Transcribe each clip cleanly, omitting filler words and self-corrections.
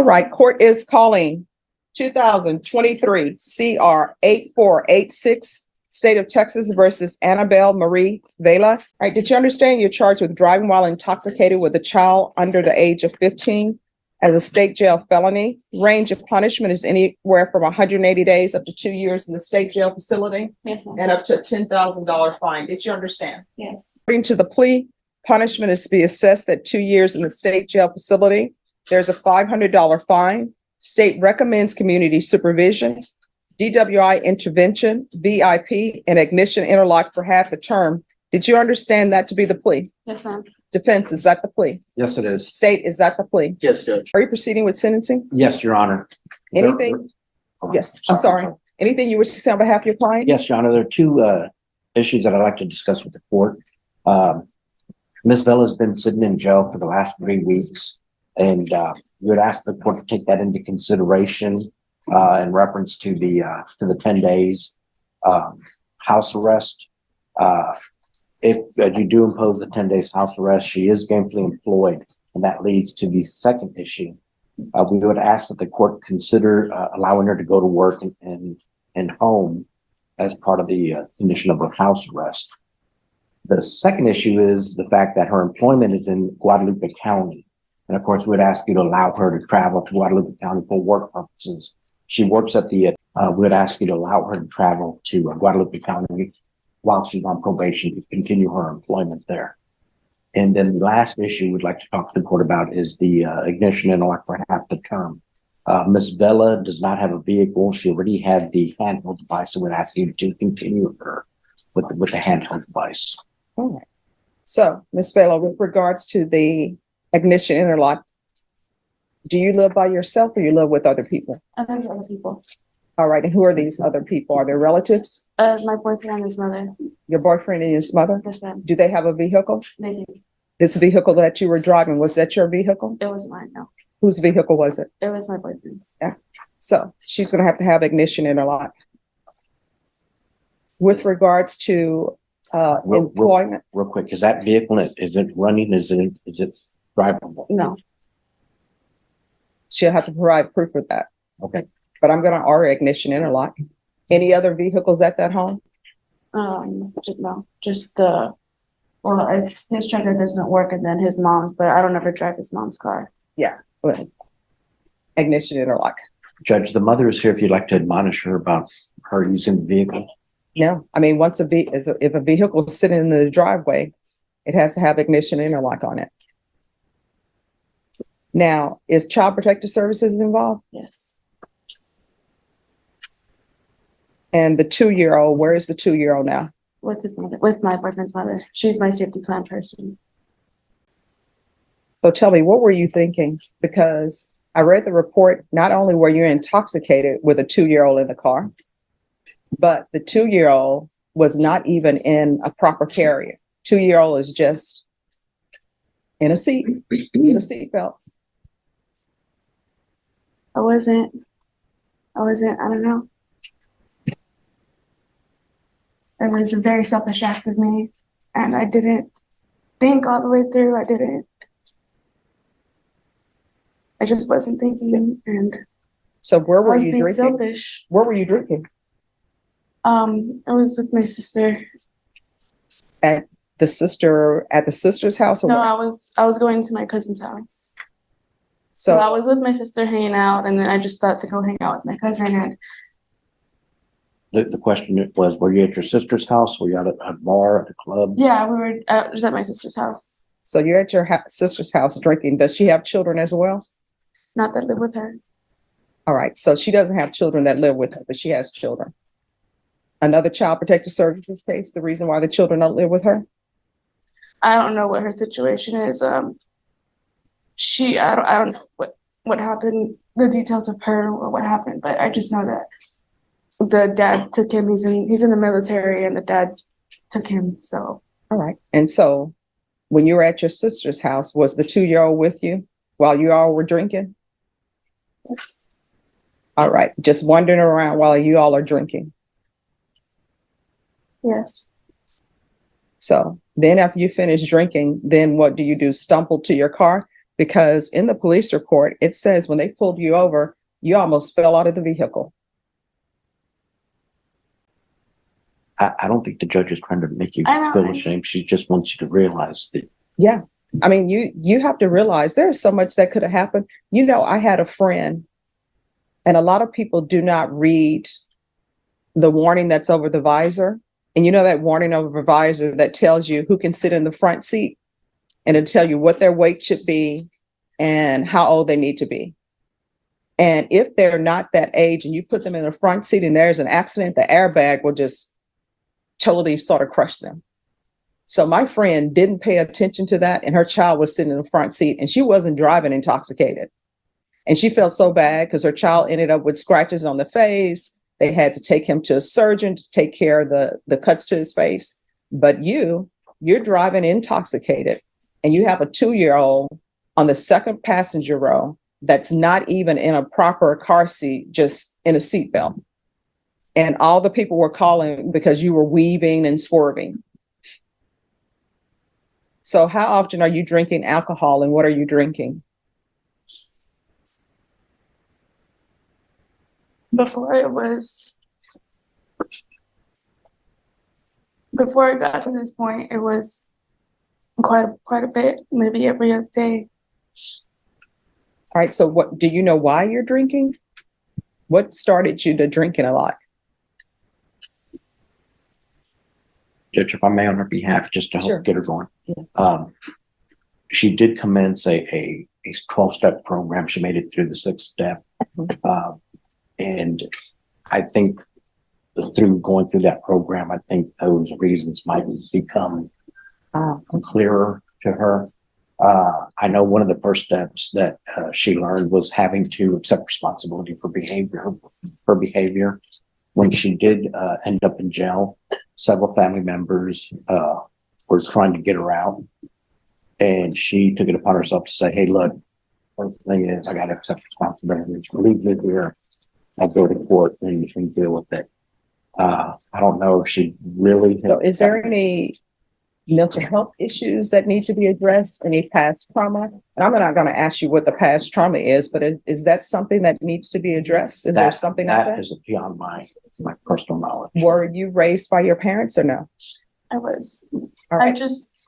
right, court is calling 2023 CR 8486, State of Texas versus Annabelle Marie Vela. All right, did you understand you're charged with driving while intoxicated with a child under the age of 15 as a state jail felony? Range of punishment is anywhere from 180 days up to 2 years in the state jail facility. Yes, ma'am. And up to a $10,000 fine. Did you understand? Yes. According to the plea, punishment is to be assessed at 2 years in the state jail facility. There's a $500 fine. State recommends community supervision, DWI intervention, VIP, and ignition interlock for half the term. Did you understand that to be the plea? Yes, ma'am. Defense, is that the plea? Yes, it is. State, is that the plea? Yes, Judge. Are you proceeding with sentencing? Yes, Your Honor. Anything? Yes, I'm sorry. Anything you wish to say on behalf of your client? Yes, Your Honor. There are two issues that I'd like to discuss with the court. Ms. Vella's been sitting in jail for the last 3 weeks, and we would ask the court to take that into consideration in reference to the 10 days house arrest. If you do impose the 10 days house arrest, she is gainfully employed, and that leads to the second issue. We would ask that the court consider allowing her to go to work and home as part of the condition of her house arrest. The second issue is the fact that her employment is in Guadalupe County. And of course, we'd ask you to allow her to travel to Guadalupe County for work purposes. She works at we'd ask you to allow her to travel to Guadalupe County while she's on probation to continue her employment there. And then the last issue we'd like to talk to the court about is the ignition interlock for half the term. Ms. Vella does not have a vehicle. She already had the handheld device, so we'd ask you to continue her with the handheld device. All right. So, Ms. Vela, with regards to the ignition interlock, do you live by yourself or you live with other people? I live with other people. All right. And who are these other people? Are they relatives? My boyfriend and his mother. Your boyfriend and his mother? Yes, ma'am. Do they have a vehicle? They do. This vehicle that you were driving, was that your vehicle? It was mine, no. Whose vehicle was it? It was my boyfriend's. Yeah. So she's going to have ignition interlock. With regards to employment. Real quick, is that vehicle, is it running? Is it drivable? No. She'll have to provide proof of that. Okay. But I'm going to order ignition interlock. Any other vehicles at that home? No, just his truck that doesn't work, and then his mom's, but I don't ever drive his mom's car. Yeah. Well, ignition interlock. Judge, the mother is here if you'd like to admonish her about her using the vehicle. No, I mean, if a vehicle is sitting in the driveway, it has to have ignition interlock on it. Now, is Child Protective Services involved? Yes. And the 2-year-old, where is the 2-year-old now? With his mother, with my boyfriend's mother. She's my safety plan person. So tell me, what were you thinking? Because I read the report, not only were you intoxicated with a 2-year-old in the car, but the 2-year-old was not even in a proper carrier. 2-year-old is just in a seat, in a seatbelt. I wasn't, I don't know. It was a very selfish act of me, and I didn't think all the way through. I just wasn't thinking, and so where were I was you being drinking? selfish. Where were you drinking? I was with my sister. At the sister's house? Or No, what? I was going to my cousin's house. So So I was with my sister hanging out, and then I just thought to go hang out with my cousin. And The question was, were you at your sister's house? Were you at a bar, at a club? yeah, we were just at my sister's house. so you're at your sister's house drinking. Does she have children as well? Not that live with her. All right. So she doesn't have children that live with her, but she has children. Another Child Protective Services case, the reason why the children don't live with her? I don't know what her situation is. I don't know what happened, the details of her or what happened, but I just know that the dad took him. He's in the military, and the dad took him. So All right. And so when you were at your sister's house, was the 2-year-old with you while you all were drinking? yes. All right. Just wandering around while you all are drinking. Yes. So then after you finish drinking, then what do you do? Stumble to your car? because in the police report, it says when they pulled you over, you almost fell out of the vehicle. I don't think the judge is trying to make you I know. feel ashamed. She just wants you to realize that. Yeah. I mean, you have to realize there's so much that could have happened. You know, I had a friend, and a lot of people do not read the warning that's over the visor. And you know that warning over the visor that tells you who can sit in the front seat, and it'll tell you what their weight should be and how old they need to be. And if they're not that age and you put them in the front seat and there's an accident, the airbag will just totally sort of crush them. So my friend didn't pay attention to that, and her child was sitting in the front seat, and she wasn't driving intoxicated. And she felt so bad because her child ended up with scratches on the face. They had to take him to a surgeon to take care of the cuts to his face. But you're driving intoxicated, and you have a 2-year-old on the second passenger row that's not even in a proper car seat, just in a seatbelt. And all the people were calling because you were weaving and swerving. So how often are you drinking alcohol, and what are you drinking? Before I got to this point, it was quite a bit, maybe every other day. All right. So what do you know why you're drinking? What started you to drinking a lot? Judge, if I may, on her behalf, just to help Sure. get her going. Yeah. She did commence a 12-step program. She made it through the 6th step. And I think through going through that program, I think those reasons might become clearer to her. I know one of the first steps that she learned was having to accept responsibility for her behavior. When she did end up in jail, several family members were trying to get her out. And she took it upon herself to say, hey, look, first thing is I got to accept responsibility. Leave me here. I'll go to court and deal with it. I don't know if she really. So is there any mental health issues that need to be addressed? Any past trauma? And I'm not going to ask you what the past trauma is, but is that something that needs to be addressed? Is there something like that? That is beyond my personal knowledge. Were you raised by your parents or no? I was. All right. I just,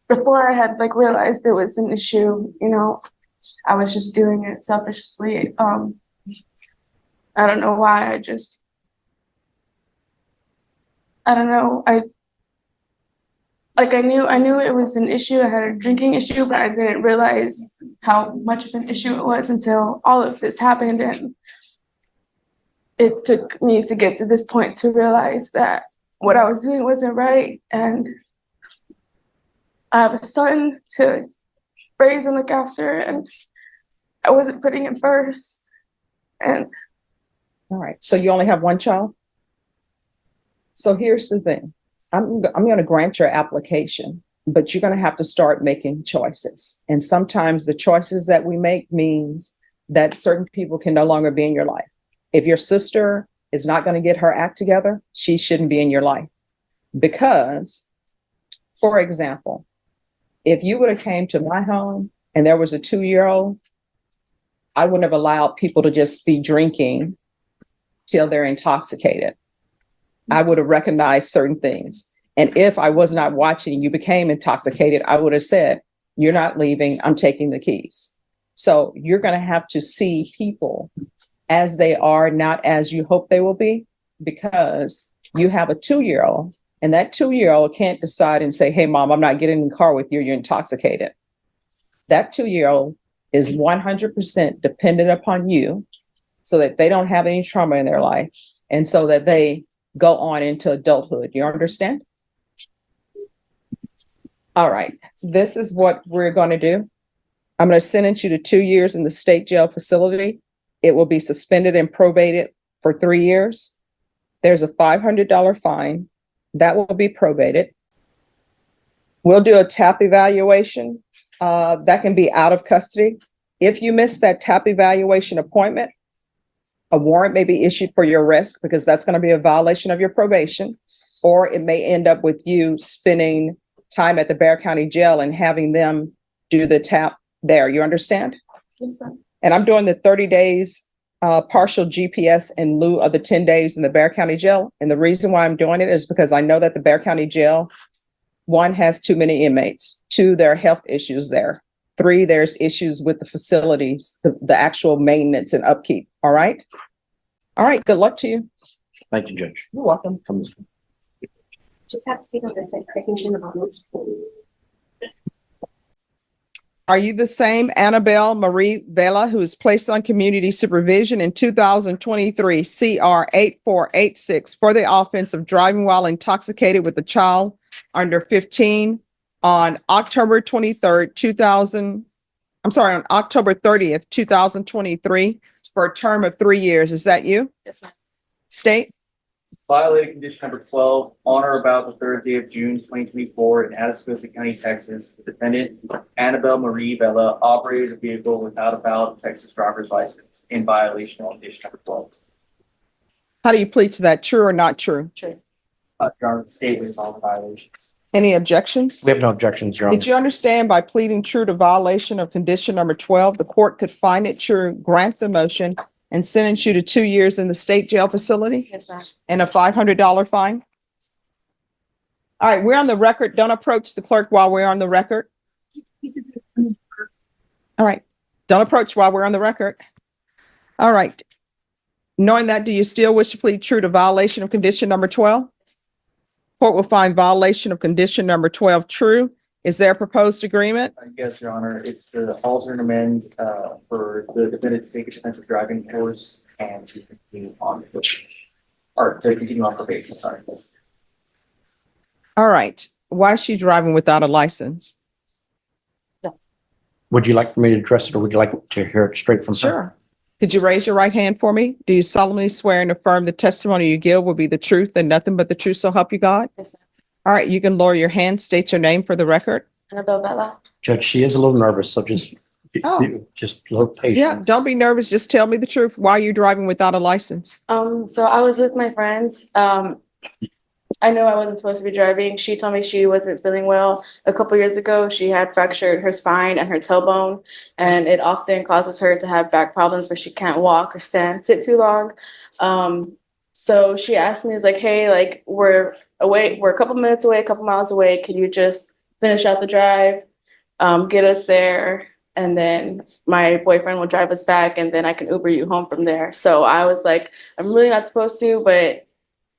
before I had realized it was an issue, I was just doing it selfishly. I don't know why. I don't know. I knew it was an issue. I had a drinking issue, but I didn't realize how much of an issue it was until all of this happened. And it took me to get to this point to realize that what I was doing wasn't right. And I have a son to raise and look after, and I wasn't putting him first. And All right. So you only have one child? So here's the thing. I'm going to grant your application, but you're going to have to start making choices. And sometimes the choices that we make means that certain people can no longer be in your life. If your sister is not going to get her act together, she shouldn't be in your life. Because, for example, if you would have came to my home and there was a 2-year-old, I wouldn't have allowed people to just be drinking till they're intoxicated. I would have recognized certain things. And if I was not watching and you became intoxicated, I would have said, you're not leaving, I'm taking the keys. So you're going to have to see people as they are, not as you hope they will be, because you have a 2-year-old, and that 2-year-old can't decide and say, hey, mom, I'm not getting in the car with you, you're intoxicated. That 2-year-old is 100% dependent upon you so that they don't have any trauma in their life, and so that they go on into adulthood. You understand? All right. This is what we're going to do. I'm going to sentence you to 2 years in the state jail facility. It will be suspended and probated for 3 years. There's a $500 fine that will be probated. We'll do a TAP evaluation. That can be out of custody. If you miss that TAP evaluation appointment, a warrant may be issued for your arrest, because that's going to be a violation of your probation, or it may end up with you spending time at the Bexar County Jail and having them do the TAP there. You understand? Yes, ma'am. And I'm doing the 30 days partial GPS in lieu of the 10 days in the Bear County Jail. And the reason why I'm doing it is because I know that the Bear County Jail, 1, has too many inmates. 2, there are health issues there. 3, there's issues with the facilities, the actual maintenance and upkeep. All right? All right, good luck to you. Thank you, Judge. You're welcome. Come this way. Just have to see what this said, correction about notes. Are you the same Annabelle Marie Vela who was placed on community supervision in 2023 CR 8486 for the offense of driving while intoxicated with a child under 15 on October 30th, 2023 for a term of 3 years? Is that you? Yes, ma'am. State? Violated condition number 12, on or about the 3rd day of June 2024 in Atascosa County, Texas. The defendant, Annabelle Marie Vela, operated a vehicle without a valid Texas driver's license in violation of condition number 12. How do you plead to that? True or not true? True. Your Honor, the state waives all the violations. Any objections? We have no objections, Your Honor. Did you understand by pleading true to violation of condition number 12, the court could find it true, grant the motion, and sentence you to 2 years in the state jail facility Yes, ma'am. and a $500 fine? All right, we're on the record. Don't approach the clerk while we're on the record. All right, don't approach while we're on the record. All right. Knowing that, do you still wish to plead true to violation of condition number 12? Court will find violation of condition number 12 true. Is there a proposed agreement? Yes, Your Honor, it's the alternate amend for the defendant to take a defensive driving course and to continue on probation, sorry. All right. Why is she driving without a license? Would you like for me to address it, or would you like to hear it straight from her? Sure. Could you raise your right hand for me? Do you solemnly swear and affirm the testimony you give will be the truth and nothing but the truth, so help you God? Yes, ma'am. All right, you can lower your hand, state your name for the record. Annabelle Vela. Judge, she is a little nervous, so just Oh. just a little patient. Yeah, don't be nervous. Just tell me the truth. Why are you driving without a license? So I was with my friends. I know I wasn't supposed to be driving. She told me she wasn't feeling well. A couple years ago, she had fractured her spine and her tailbone, and it often causes her to have back problems where she can't walk or sit too long. So she asked me, like, hey, like, we're a couple minutes away, a couple miles away. Can you just finish out the drive, get us there, and then my boyfriend will drive us back, and then I can Uber you home from there. So I was like, I'm really not supposed to, but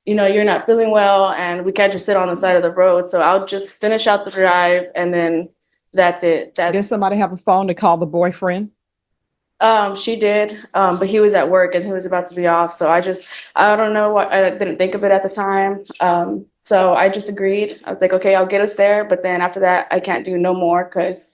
you know, you're not feeling well and we can't just sit on the side of the road. So I'll just finish out the drive and then that's it. Did somebody have a phone to call the boyfriend? She did, but he was at work and he was about to be off. So I don't know what, I didn't think of it at the time. So I just agreed. I was like, okay, I'll get us there. But then after that, I can't do no more because,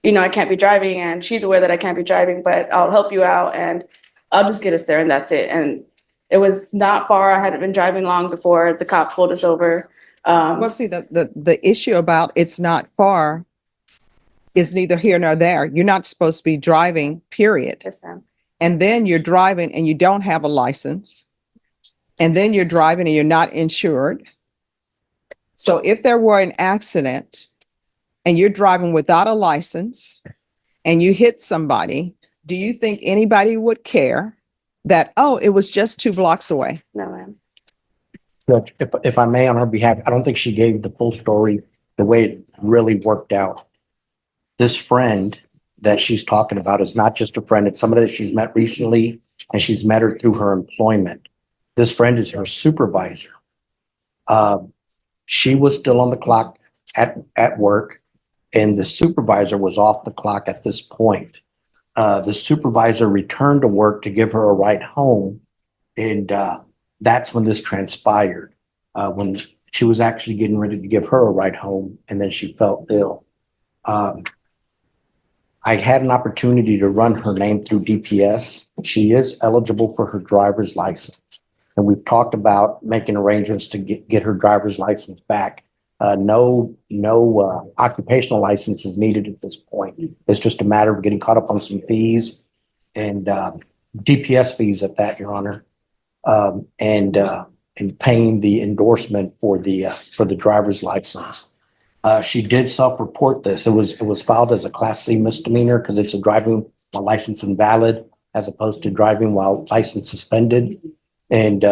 you know, I can't be driving and she's aware that I can't be driving, but I'll help you out and I'll just get us there and that's it. And it was not far. I hadn't been driving long before the cop pulled us over. Well, see, the issue about it's not far is neither here nor there. You're not supposed to be driving, period. Yes, ma'am. And then you're driving and you don't have a license. And then you're driving and you're not insured. So if there were an accident and you're driving without a license and you hit somebody, do you think anybody would care that, oh, it was just 2 blocks away? No, ma'am. Judge, if I may, on her behalf, I don't think she gave the full story the way it really worked out. This friend that she's talking about is not just a friend. It's somebody that she's met recently, and she's met her through her employment. This friend is her supervisor. She was still on the clock at work, and the supervisor was off the clock at this point. The supervisor returned to work to give her a ride home, and that's when this transpired. When she was actually getting ready to give her a ride home, and then she felt ill. I had an opportunity to run her name through DPS. She is eligible for her driver's license, and we've talked about making arrangements to get her driver's license back. No occupational license is needed at this point. It's just a matter of getting caught up on some fees and DPS fees at that, Your Honor, and paying the endorsement for the driver's license. She did self-report this. It was filed as a Class C misdemeanor because it's a driving while license invalid as opposed to driving while license suspended. And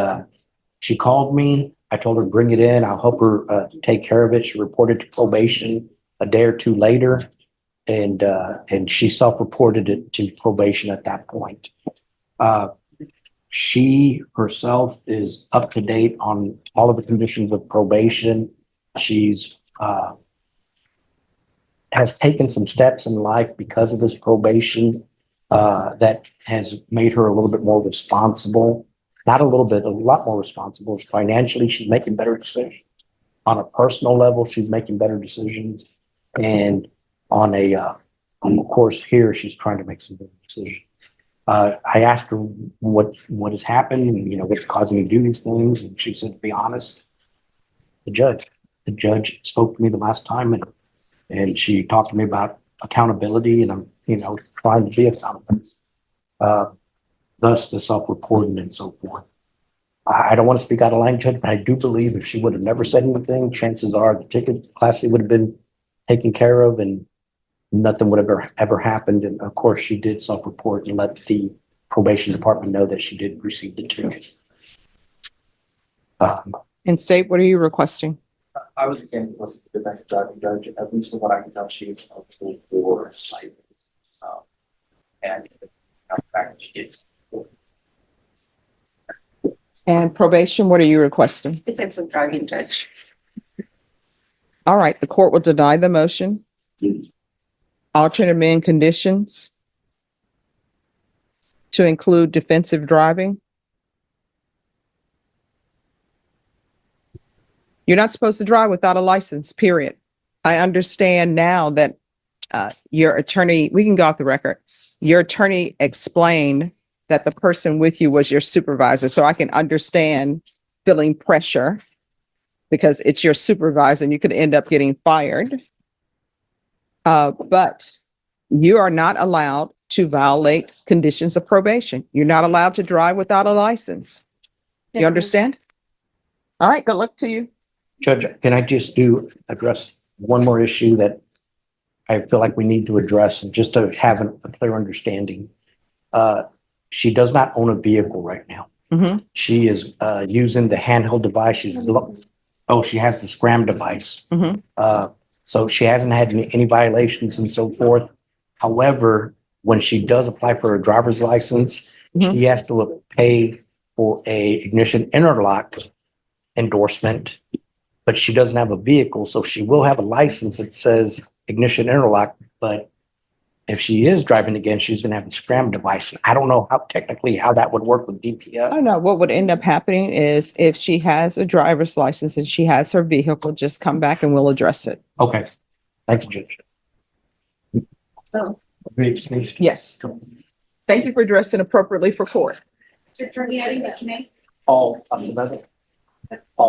she called me. I told her, bring it in. I'll help her take care of it. She reported to probation a day or two later. And she self-reported it to probation at that point. She herself is up to date on all of the conditions of probation. She's has taken some steps in life because of this probation that has made her a little bit more responsible. Not a little bit, a lot more responsible. Financially, she's making better decisions. On a personal level, she's making better decisions. And on the course here, she's trying to make some better decisions. I asked her what has happened, what's causing you to do these things. And she said, to be honest, the judge spoke to me the last time and she talked to me about accountability and I'm, trying to be accountable. Thus the self-reporting and so forth. I don't want to speak out of line, Judge, but I do believe if she would have never said anything, chances are the ticket Class C would have been taken care of and nothing would have ever happened. And of course, she did self-report and let the probation department know that she did receive the ticket. And state, what are you requesting? I was again, was the defensive driving judge, at least from what I can tell, she's eligible for license. And the fact that she is. And probation, what are you requesting? Defensive driving judge. All right, the court will deny the motion. Alternate amend conditions to include defensive driving. You're not supposed to drive without a license, period. I understand now that your attorney, we can go off the record. Your attorney explained that the person with you was your supervisor. So I can understand feeling pressure because it's your supervisor and you could end up getting fired. But you are not allowed to violate conditions of probation. You're not allowed to drive without a license. You understand? All right, good luck to you. Judge, can I just address one more issue that I feel like we need to address and just to have a clear understanding? She does not own a vehicle right now. Mhm. She is using the handheld device. She has the scram device. Mhm. So she hasn't had any violations and so forth. However, when she does apply for a driver's license, she has to pay for a ignition interlock endorsement, but she doesn't have a vehicle. So she will have a license that says ignition interlock, but if she is driving again, she's going to have a scram device. I don't know how that would work with DPS. I don't know. What would end up happening is if she has a driver's license and she has her vehicle, just come back and we'll address it. Okay. Thank you, Judge. Oh. Yes. Thank you for dressing appropriately for court. All possible.